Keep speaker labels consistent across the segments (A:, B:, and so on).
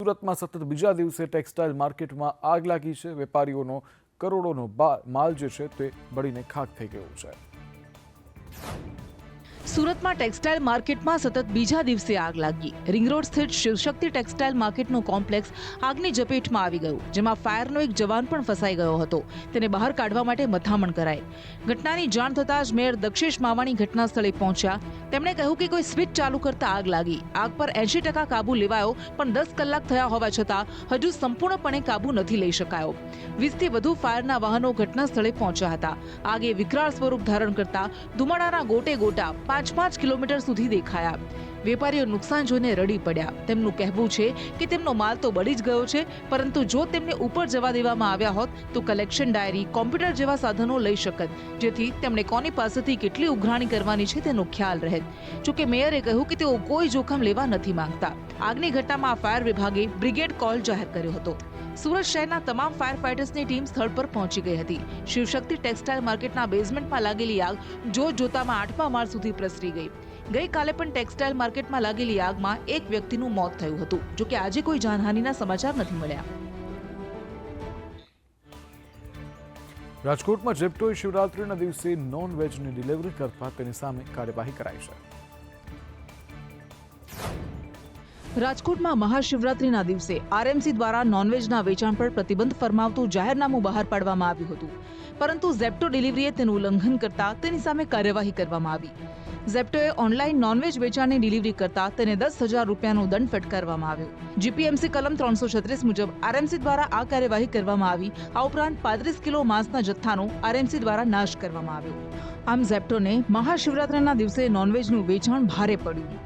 A: સુરતમાં સતત બીજા દિવસે ટેક્સટાઇલ માર્કેટમાં આગ લાગી છે। વેપારીઓનો કરોડોનો માલ જે છે તે બળીને ખાખ થઈ ગયો છે।
B: સુરતમાં ટેક્સટાઇલ માર્કેટમાં સતત બીજા દિવસે આગ લાગી। રિંગ રોડ સ્થિત શિવશક્તિ ટેક્સટાઇલ માર્કેટનું કોમ્પ્લેક્સ આગની ઝપેટમાં આવી ગયું, જેમાં ફાયરનો એક જવાન પણ ફસાઈ ગયો હતો। તેને બહાર કાઢવા માટે મથામણ કરાઈ। ઘટનાની જાણ થતાં જ મેયર દક્ષેશ માવાણી ઘટના સ્થળે પહોંચ્યા। તેમણે કહ્યું કે કોઈ સ્વિચ ચાલુ કરતા આગ લાગી। આગ પર 80% કાબુ લેવાયો, પણ 10 કલાક થયા હોવા છતાં હજુ સંપૂર્ણપણે કાબુ નથી લઈ શકાયો। 20થી વધુ ફાયરના વાહનો ઘટના સ્થળે પહોંચ્યા હતા। આગે વિકરાળ સ્વરૂપ ધારણ કરતા ધુમાડાના ગોટે ગોટા 5 કિલોમીટર સુધી દેખાયા। વેપારીઓ નુકસાન જોઈને રડી પડ્યા। તેમનું કહેવું છે કે તેમનો માલ તો બળી જ ગયો છે, પરંતુ જો તેમને ઉપર જવા દેવામાં આવ્યા હોત તો કલેક્શન ડાયરી, કોમ્પ્યુટર જેવા સાધનો લઈ શકત, જેથી તેમણે કોની પાસેથી કેટલી ઉઘરાણી કરવાની છે તેનો ખ્યાલ રહે। જોકે મેયરે કહ્યું કે તેઓ કોઈ જોખમ લેવા નથી માંગતા। આગની ઘટનામાં ફાયર વિભાગે બ્રિગેડ કોલ જાહેર કર્યો હતો। સુરત શહેરના તમામ ફાયર ફાઇટર્સની ટીમ સ્થળ પર પહોંચી ગઈ હતી। શિવશક્તિ ટેક્સટાઇલ માર્કેટના બેઝમેન્ટમાં લાગેલી આગ જોતજોતામાં 8મા માળ સુધી પ્રસરી ગઈ। ગઈકાલે પણ ટેક્સટાઇલ માર્કેટમાં લાગેલી આગમાં એક વ્યક્તિનું મોત થયું હતું। જોકે આજે કોઈ જાનહાનિના સમાચાર નથી મળ્યા।
A: રાજકોટમાં જેપ્ટોએ શિવરાત્રીના દિવસે નોન વેજની ડિલિવરી કરતા તેની સામે કાર્યવાહી કરાઈ છે।
B: રાજકોટમાં મહાશિવરાત્રીના દિવસે આરએમસી દ્વારા નોનવેજના વેચાણ પર પ્રતિબંધ ફરમાવતું જાહેરનામું બહાર પાડવામાં આવ્યું હતું, પરંતુ ઝેપ્ટો ડિલિવરીએ તેનું ઉલ્લંઘન કરતા તેની સામે કાર્યવાહી કરવામાં આવી। ઝેપ્ટોએ ઓનલાઈન નોનવેજ વેચાણની ડિલિવરી કરતા તેને 10,000 રૂપિયાનો દંડ ફટકારવામાં આવ્યો। જીપીએમસી કલમ 336 મુજબ આરએમસી દ્વારા આ કાર્યવાહી કરવામાં આવી। આ ઉપરાંત 35 કિલો માંસના જથ્થાનો આરએમસી દ્વારા નાશ કરવામાં આવ્યો। આમ ઝેપ્ટોને મહાશિવરાત્રીના દિવસે નોનવેજનું વેચાણ ભારે પડ્યું।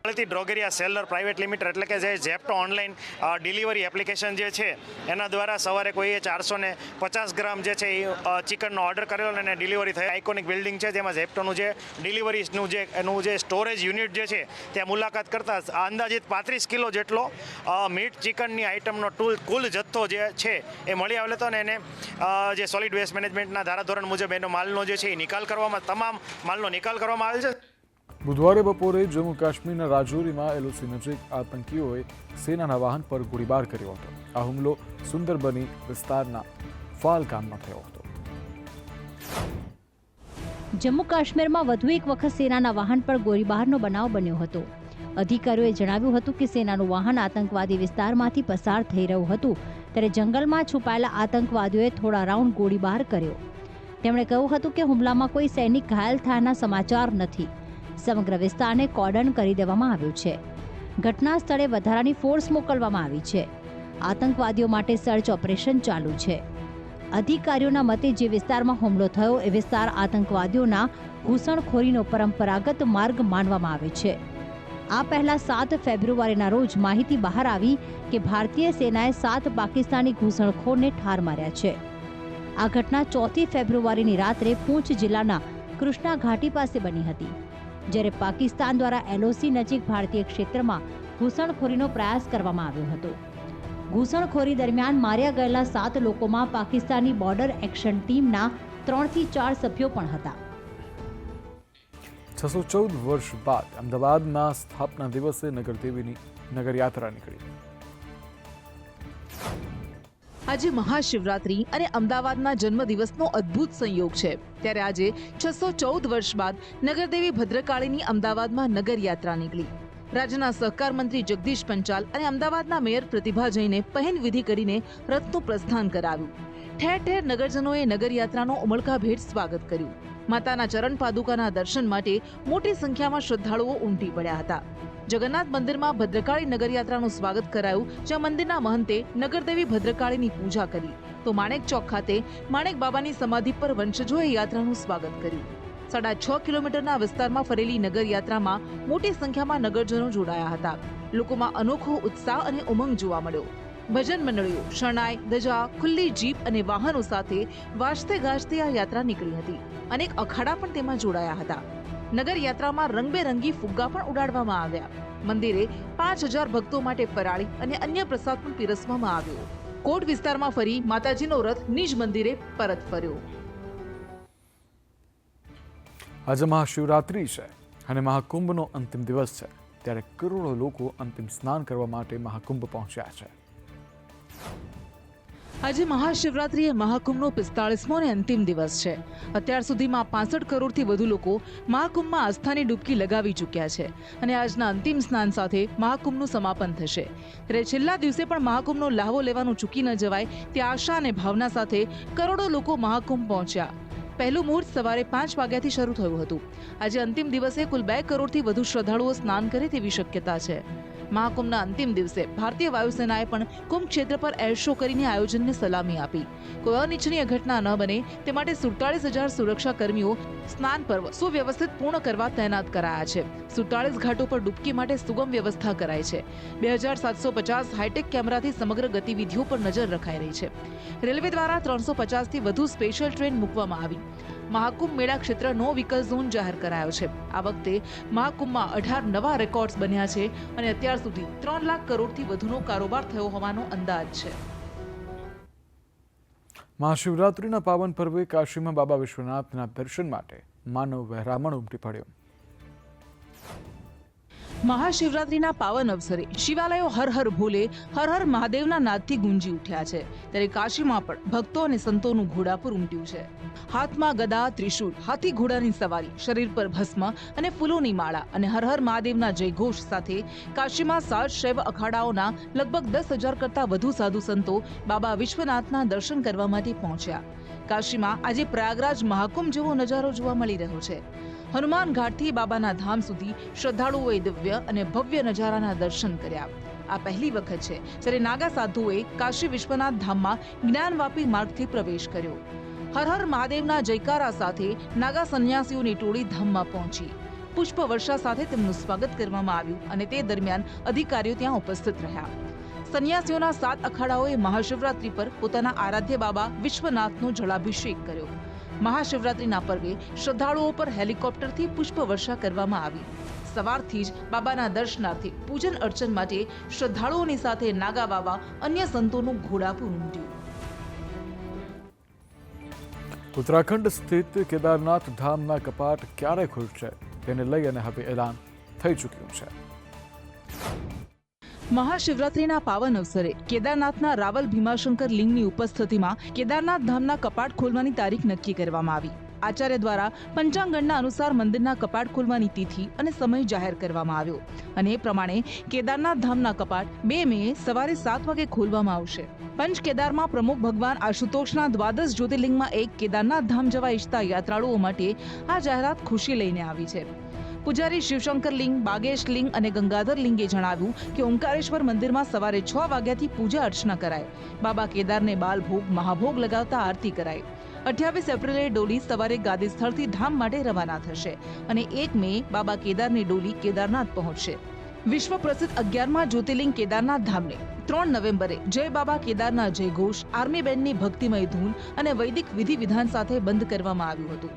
C: ડ્રોગેરિયા સેલર પ્રાઇવેટ લિમિટેડ એટલે કે જે ઝેપ્ટો ઓનલાઈન ડિલિવરી એપ્લિકેશન જે છે એના દ્વારા સવારે કોઈએ 450 ગ્રામ જે છે એ ચિકનનો ઓર્ડર કરેલો અને ડિલિવરી થઈ। આઇકોનિક બિલ્ડિંગ છે જેમાં ઝેપ્ટોનું જે ડિલિવરીનું જે સ્ટોરેજ યુનિટ જે છે ત્યાં મુલાકાત કરતા અંદાજિત 35 કિલો જેટલો મીટ ચિકનની આઇટમનો કુલ જથ્થો જે છે એ મળી આવેલો હતો અને એને જે સોલિડ વેસ્ટ મેનેજમેન્ટના ધારાધોરણ મુજબ એનો માલનો જે છે એ નિકાલ કરવામાં તમામ માલનો નિકાલ કરવામાં આવેલ છે।
A: બુધવારે બપોરે જમ્મુ કાશ્મીરના રાજૌરીમાં એલઓસી નજીક આતંકીઓએ સેનાના વાહન પર ગોળીબાર કર્યો હતો। આ હુમલો સુંદરબની વિસ્તારના ફાલ ગામમાં થયો હતો।
D: જમ્મુ કાશ્મીરમાં વધુ એક વખત સેનાના વાહન પર ગોળીબારનો બનાવ બન્યો હતો। અધિકારીઓએ જણાવ્યું હતું કે સેનાનું વાહન આતંકવાદી વિસ્તારમાંથી પસાર થઈ રહ્યું હતું, ત્યારે જંગલમાં છુપાયેલા આતંકવાદીઓએ થોડા રાઉન્ડ ગોળીબાર કર્યો। તેમણે કહ્યું હતું કે હુમલામાં કોઈ સૈનિક ઘાયલ થયાના સમાચાર નથી। સમગ્ર વિસ્તારને કોર્ડન કરી દેવામાં આવ્યું છે। ઘટના સ્થળે વધારાની ફોર્સ મોકલવામાં આવી છે। આતંકવાદીઓ માટે સર્ચ ઓપરેશન ચાલુ છે। અધિકારીઓના મતે જે વિસ્તારમાં હુમલો થયો એ વિસ્તાર આતંકવાદીઓના ઘૂસણખોરીનો પરંપરાગત માર્ગ માનવામાં આવે છે। આ પહેલા 7 ફેબ્રુઆરીના રોજ માહિતી બહાર આવી કે ભારતીય સેનાએ 7 પાકિસ્તાની ઘૂસણખોરને ઠાર માર્યા છે। આ ઘટના 4 ફેબ્રુઆરીની રાત્રે પૂંછ જિલ્લાના કૃષ્ણા ઘાટી પાસે બની હતી, જ્યારે પાકિસ્તાન દ્વારા એલઓસી નજીક ભારતીય ક્ષેત્રમાં ઘૂસણખોરીનો પ્રયાસ કરવામાં આવ્યો હતો। ઘૂસણખોરી દરમિયાન માર્યા ગયેલા 7 લોકોમાં પાકિસ્તાની બોર્ડર એક્શન ટીમના 3 થી 4 સભ્યો પણ હતા।
A: 614 વર્ષ બાદ અમદાવાદના સ્થાપના દિવસે નગરદેવીની નગરયાત્રા નીકળી।
B: આજે મહાશિવરાત્રી અને અમદાવાદના જન્મદિવસનો અદ્ભુત સંયોગ છે, ત્યારે આજે 614 વર્ષ બાદ નગરદેવી ભદ્રકાળીની અમદાવાદમાં નગરયાત્રા નીકળી। રાજ્યના સહકાર મંત્રી જગદીશ પંચાલ અને અમદાવાદના મેયર પ્રતિભા જૈને પહેન વિધિ કરીને રથનું પ્રસ્થાન કરાવ્યું। ઠેર ઠેર નગરજનોએ નગરયાત્રાનું ઉમળકાભેર સ્વાગત કર્યું। માતાના ચરણ પાદુકાના દર્શન માટે મોટી સંખ્યામાં શ્રદ્ધાળુઓ ઉમટી પડ્યા હતા। જગન્નાથ મંદિરમાં ભદ્રકાળી નગરયાત્રાનું સ્વાગત કરાયું, જ્યાં મંદિરના મહંતે નગરદેવી ભદ્રકાળીની પૂજા કરી, તો માણેક ચોક ખાતે માણેક બાબાની સમાધિ પર વંશજોએ યાત્રાનું સ્વાગત કર્યું। 6.5 કિલોમીટરના વિસ્તારમાં ફરેલી નગરયાત્રામાં મોટી સંખ્યામાં નગરજનો જોડાયા હતા। લોકોમાં અનોખો ઉત્સાહ અને ઉમંગ જોવા મળ્યો। ભજન મંડળીઓ, શરણાઈ, ધજા, ખુલ્લી જીપ અને વાહનો સાથે વાજતે ગાજતે આ યાત્રા નીકળી હતી। અનેક અખાડા પણ તેમાં જોડાયા હતા। નગરયાત્રામાં રંગબેરંગી ફુગ્ગા પણ ઉડાડવામાં આવ્યા। મંદિરે 5000 ભક્તો માટે ફરાળી અને અન્ય પ્રસાદ પણ પીરસવામાં આવ્યો। કોટ વિસ્તારમાં ફરી માતાજીનો રથ નિજ મંદિરે પરત ફર્યો।
A: આજે મહાશિવરાત્રી છે અને મહાકુંભનો અંતિમ દિવસ છે। ત્યારે કરોડો લોકો અંતિમ સ્નાન કરવા માટે મહાકુંભ પહોંચ્યા છે.
B: આજે મહાશિવરાત્રી એ મહાકુંભનો 45મો અને અંતિમ દિવસ છે. અત્યાર સુધીમાં 65 કરોડથી વધુ લોકો મહાકુંભમાં આસ્થાની ડૂબકી લગાવી ચૂક્યા છે અને આજના અંતિમ સ્નાન સાથે મહાકુંભનું સમાપન થશે. ત્યારે છેલ્લા દિવસે પણ મહાકુંભનો લહાવો લેવાનું ચૂકી ન જવાય તે આશા અને ભાવના સાથે કરોડો લોકો મહાકુંભ પહોંચ્યા. પહેલું મુહૂર્ત સવારે 5 વાગ્યાથી શરૂ થયું હતું. આજે અંતિમ દિવસે કુલ 2 કરોડથી વધુ શ્રદ્ધાળુઓ સ્નાન કરે તેવી શક્યતા છે. મહાકુંભના અંતિમ દિવસે ભારતીય વાયુસેનાએ પણ કુંભ ક્ષેત્ર પર એર શો કરીને આયોજનને સલામી આપી. કોઈ અનિચ્છનીય ઘટના ન બને તે માટે 47,000 સુરક્ષા કર્મીઓ સ્નાન પર્વ સુવ્યવસ્થિત પૂર્ણ કરવા તૈનાત કરાયા છે. 47 ઘાટો પર ડૂબકી માટે સુગમ વ્યવસ્થા કરાઈ છે. 2750 હાઈટેક કેમેરાથી સમગ્ર ગતિવિધિઓ પર નજર રખાઈ રહી છે. રેલવે દ્વારા 350થી વધુ સ્પેશિયલ ટ્રેન મૂકવામાં આવી. મહાકુંભ મેળા ક્ષેત્ર નો વ્હીકલ ઝોન જાહેર કરાયો છે. આ વખતે મહાકુંભમાં 18 નવા રેકોર્ડ્સ બન્યા છે અને અત્યાર સુધી 3 લાખ કરોડથી વધુનો કારોબાર થયો હોવાનો અંદાજ છે.
A: મહાશિવરાત્રિના પાવન પર્વે કાશીમાં બાબા વિશ્વનાથના દર્શન માટે માનવ વહેરામણ ઉમટી પડ્યો.
B: મહાશિવરાત્રીના પાવન અવસરે શિવાલયો હર હર ભોલે હર હર મહાદેવના નાદથી ગુંજી ઉઠ્યા છે. ત્યારે કાશીમાં પણ ભક્તો અને સંતોનું ઘોડાપુર ઉમટ્યું છે. હાથમાં ગદા, ત્રિશૂળ, હાથી ઘોડાની સવારી, શરીર પર ભસ્મ અને ફૂલોની માળા અને હર હર મહાદેવના જયઘોષ સાથે કાશીમાં 7 શૈવ અખાડાઓના લગભગ 10,000 કરતાં વધુ સાધુ સંતો બાબા વિશ્વનાથના દર્શન કરવા માટે પહોંચ્યા. કાશીમાં આજે પ્રયાગરાજ મહાકુંભ જેવો નજારો જોવા મળી રહ્યો છે. હનુમાન ઘાટથી બાબાના ધામ સુધી શ્રદ્ધાળુઓએ દિવ્ય અને ભવ્ય નજારાના દર્શન કર્યા. આ પહેલી વખત છે જ્યારે નાગા સાધુઓએ કાશી વિશ્વનાથ ધામમાં જ્ઞાનવાપી માર્ગથી પ્રવેશ કર્યો. હર હર મહાદેવના જયકારા સાથે નાગા સંન્યાસીઓની ટોળી ધામમાં પહોંચી. પુષ્પ વર્ષા સાથે તેમનું સ્વાગત કરવામાં આવ્યું અને તે દરમિયાન અધિકારીઓ ત્યાં ઉપસ્થિત રહ્યા. સંન્યાસીઓના 7 અખાડાઓએ મહાશિવરાત્રી પર પોતાના આરાધ્ય બાબા વિશ્વનાથનો જળાભિષેક કર્યો. મહાશિવરાત્રીના પર્વે શ્રદ્ધાળુઓ પર હેલિકોપ્ટરથી પુષ્પ વર્ષા કરવામાં આવી. સવારથી જ બાબાના દર્શનાર્થે પૂજન અર્ચન માટે શ્રદ્ધાળુઓની સાથે નાગા બાબા અન્ય સંતોનું ઘોડાપુર ઉમટ્યું.
A: ઉત્તરાખંડ સ્થિત કેદારનાથ ધામના કપાટ ક્યારે ખુલશે તેને લઈ અને હવે એલાન થઈ ચૂક્યું છે.
B: મહાશિવરાત્રીના પાવન અવસરે કેદારનાથના રાવલ ભીમાશંકર લિંગની ઉપસ્થિતિમાં કેદારનાથ ધામના કપાટ ખોલવાની તારીખ નક્કી કરવામાં આવી. આચાર્ય દ્વારા પંચાંગણના અનુસાર મંદિરના કપાટ ખોલવાની તિથિ અને સમય જાહેર કરવામાં આવ્યો અને એ પ્રમાણે કેદારનાથ ધામના કપાટ 2 મે સવારે 7 વાગે ખોલવામાં આવશે. પંચ કેદારમાં પ્રમુખ ભગવાન આશુતોષના દ્વાદશ જ્યોતિર્લિંગમાં એક કેદારનાથ ધામ જવા ઈચ્છતા યાત્રાળુઓ માટે આ જાહેરાત ખુશી લઈને આવી છે. પૂજારી શિવશંકર લિંગ, બાગેશ લિંગ અને ગંગાધર લિંગે જણાવ્યું કે ઓમકારેશ્વર મંદિરમાં સવારે 6 વાગ્યાથી પૂજા અર્ચના કરાય. બાબા કેદારને બાલભોગ, મહાભોગ લગાવતા આરતી કરાય. 28 એપ્રિલે ડોલી સવારે ગાદી સ્થળથી ધામ માટે રવાના થશે અને 1 મે બાબા કેદારની ડોલી કેદારનાથ પહોંચશે. વિશ્વ પ્રસિદ્ધ 11મા જ્યોતિર્લિંગ કેદારનાથ ધામને 3 નવેમ્બરે જય બાબા કેદારના જયઘોષ, આર્મી બેન્ડની ભક્તિમય ધૂન અને વૈદિક વિધિ વિધાન સાથે બંધ કરવામાં આવ્યું હતું.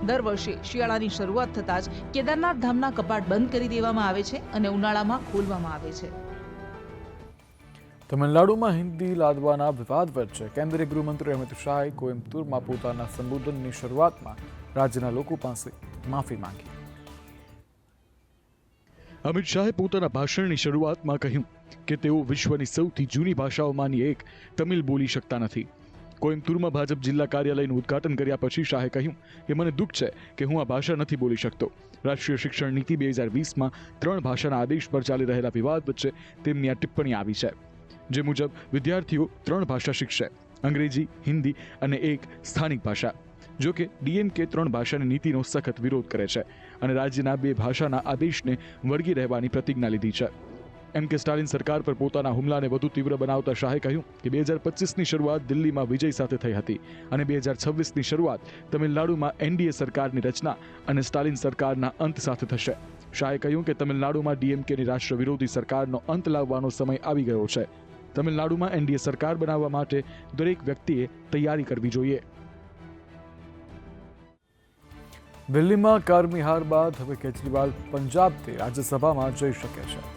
B: દર વર્ષે શિયાળાની શરૂઆત થતાં જ કેદારનાથ ધામના કપાટ બંધ કરી દેવામાં આવે છે અને ઉનાળામાં ખોલવામાં આવે છે.
A: તમિલનાડુમાં હિન્દી લાદવાના વિવાદ વચ્ચે કેન્દ્રીય ગૃહમંત્રી અમિત શાહે કોઇમ્બતુરમાં પોતાના સંબોધનની શરૂઆતમાં રાજ્યના લોકો પાસે માફી માંગી.
E: અમિત શાહે પોતાના ભાષણની શરૂઆતમાં કહ્યું કે તેઓ વિશ્વની સૌથી જૂની ભાષાઓમાંની એક તમિલ બોલી શકતા નથી. કોઇમ્બતુરમાં ભાજપ જિલ્લા કાર્યાલયનું ઉદ્ઘાટન કર્યા પછી શાહે કહ્યું કે મને દુઃખ છે કે હું આ ભાષા નથી બોલી શકતો. રાષ્ટ્રીય શિક્ષણ નીતિ 2020માં 3 ભાષાના આદેશ પર ચાલી રહેલા વિવાદ વચ્ચે તેમની આ ટિપ્પણી આવી છે, જે મુજબ વિદ્યાર્થીઓ 3 ભાષા શીખશે, અંગ્રેજી, હિન્દી અને એક સ્થાનિક ભાષા. જો કે ડીએમકે 3 ભાષાની નીતિનો સખત વિરોધ કરે છે અને રાજ્યના 2 ભાષાના આદેશને વળગી રહેવાની પ્રતિજ્ઞા લીધી છે. એમ કે સ્ટાલિન સરકાર પર પોતાના હુમલાને વધુ તીવ્ર બનાવતા શાહે કહ્યું કે 2025ની શરૂઆત દિલ્હીમાં વિજય સાથે થઈ હતી અને 2026ની શરૂઆત તમિલનાડુમાં એનડીએ સરકારની રચના અને સ્ટાલિન સરકારના અંત સાથે થશે. શાહે કહ્યું કે તમિલનાડુમાં ડીએમકેની રાષ્ટ્ર વિરોધી સરકારનો અંત લાવવાનો સમય આવી ગયો છે. તમિલનાડુમાં એનડીએ સરકાર બનાવવા માટે દરેક વ્યક્તિએ તૈયારી કરવી જોઈએ.
A: દિલ્હીમાં કારમી હાર બાદ હવે કેજરીવાલ પંજાબથી રાજ્યસભામાં જઈ શકે છે.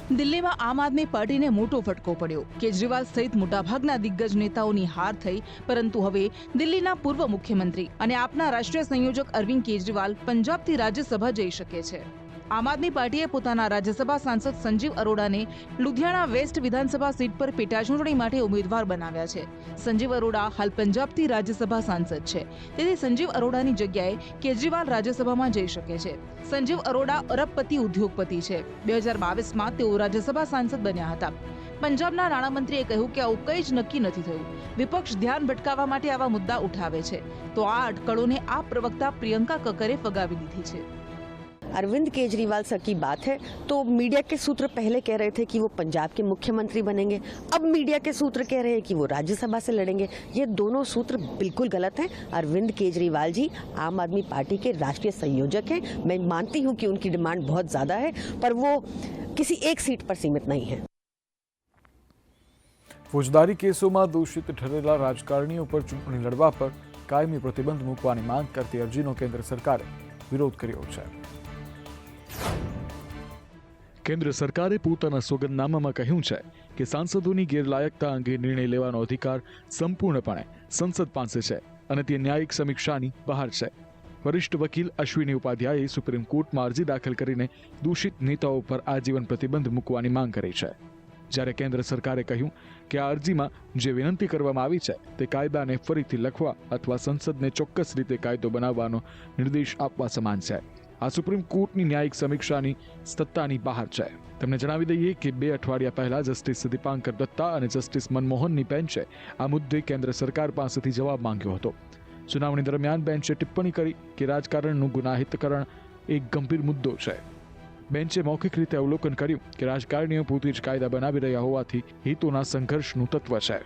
B: દિલ્હીમાં આમ આદમી પાર્ટીને મોટો ફટકો પડ્યો. કેજરીવાલ સહિત મોટાભાગના દિગ્ગજ નેતાઓની હાર થઈ, પરંતુ હવે દિલ્હીના પૂર્વ મુખ્યમંત્રી અને આપના રાષ્ટ્રીય સંયોજક અરવિંદ કેજરીવાલ પંજાબથી રાજ્યસભા જઈ શકે છે. આમ આદમી પાર્ટીએ પોતાના રાજ્યસભા સાંસદ સંજીવ અરોડાને લુધિયાણા વેસ્ટ વિધાનસભા સીટ પર પેટાચૂંટણી માટે ઉમેદવાર બનાવ્યા છે. સંજીવ અરોડા હાલ પંજાબથી રાજ્યસભા સાંસદ છે, તેથી સંજીવ અરોડાની જગ્યાએ કેજરીવાલ રાજ્યસભામાં જઈ શકે છે. સંજીવ અરોડા અરબપતિ ઉદ્યોગપતિ છે. 2022માં તેઓ રાજ્યસભા સાંસદ બન્યા હતા. પંજાબના નાણામંત્રીએ કહ્યું કે આવું કંઈ જ નક્કી નથી થયું. વિપક્ષ ધ્યાન ભટકાવવા માટે આવા મુદ્દા ઉઠાવે છે, તો આ અટકળોને આ પ્રવક્તા પ્રિયંકા કક્કરે ફગાવી દીધી છે.
F: अरविंद केजरीवाल सर की बात है तो मीडिया के सूत्र पहले कह रहे थे कि वो पंजाब के मुख्यमंत्री बनेंगे, अब मीडिया के सूत्र कह रहे हैं कि वो राज्यसभा से लड़ेंगे. ये दोनों सूत्र बिल्कुल गलत हैं. अरविंद केजरीवाल जी आम आदमी पार्टी के राष्ट्रीय संयोजक हैं. मैं मानती हूँ कि उनकी डिमांड बहुत ज़्यादा है, पर वो किसी एक सीट पर सीमित नहीं है.
A: ફોજદારી કેસોમાં દોષિત ઠરેલા રાજકારણીઓ પર ચૂંટણી લડવા પર કાયમી પ્રતિબંધ મૂકવાની માંગ કરતી અરજીનો કેન્દ્ર સરકારે વિરોધ કર્યો છે.
E: કેન્દ્ર સરકારે પોતાના સોગંદનામામાં કહ્યું છે કે સાંસદોની ગેરલાયકતા અંગે નિર્ણય લેવાનો અધિકાર સંપૂર્ણપણે સંસદ પાસે છે અને તે ન્યાયિક સમીક્ષાની બહાર છે. વરિષ્ઠ વકીલ અશ્વિની ઉપાધ્યાયે સુપ્રીમ કોર્ટમાં અરજી દાખલ કરીને દૂષિત નેતાઓ પર આજીવન પ્રતિબંધ મૂકવાની માંગ કરી છે. જ્યારે કેન્દ્ર સરકારે કહ્યું કે આ અરજીમાં જે વિનંતી કરવામાં આવી છે તે કાયદાને ફરીથી લખવા અથવા સંસદને ચોક્કસ રીતે કાયદો બનાવવાનો નિર્દેશ આપવા સમાન છે. આ સુપ્રીમ કોર્ટની ન્યાયિક સમીક્ષાની સત્તાની બહાર છે. તમને જણાવી દઈએ કે 2 અઠવાડિયા પહેલા જસ્ટિસ દીપાંકર દત્તા અને જસ્ટિસ મનમોહનની બેન્ચે આ મુદ્દે કેન્દ્ર સરકાર પાસેથી જવાબ માંગ્યો હતો. સુનાવણી દરમિયાન બેન્ચે ટિપ્પણી કરી કે રાજકારણનું ગુનાહિતકરણ એક ગંભીર મુદ્દો છે. બેન્ચે મૌખિક રીતે અવલોકન કર્યું કે રાજકારણીઓ પોતે જ કાયદા બનાવી રહ્યા હોવાથી હિતોના સંઘર્ષનું તત્વ છે.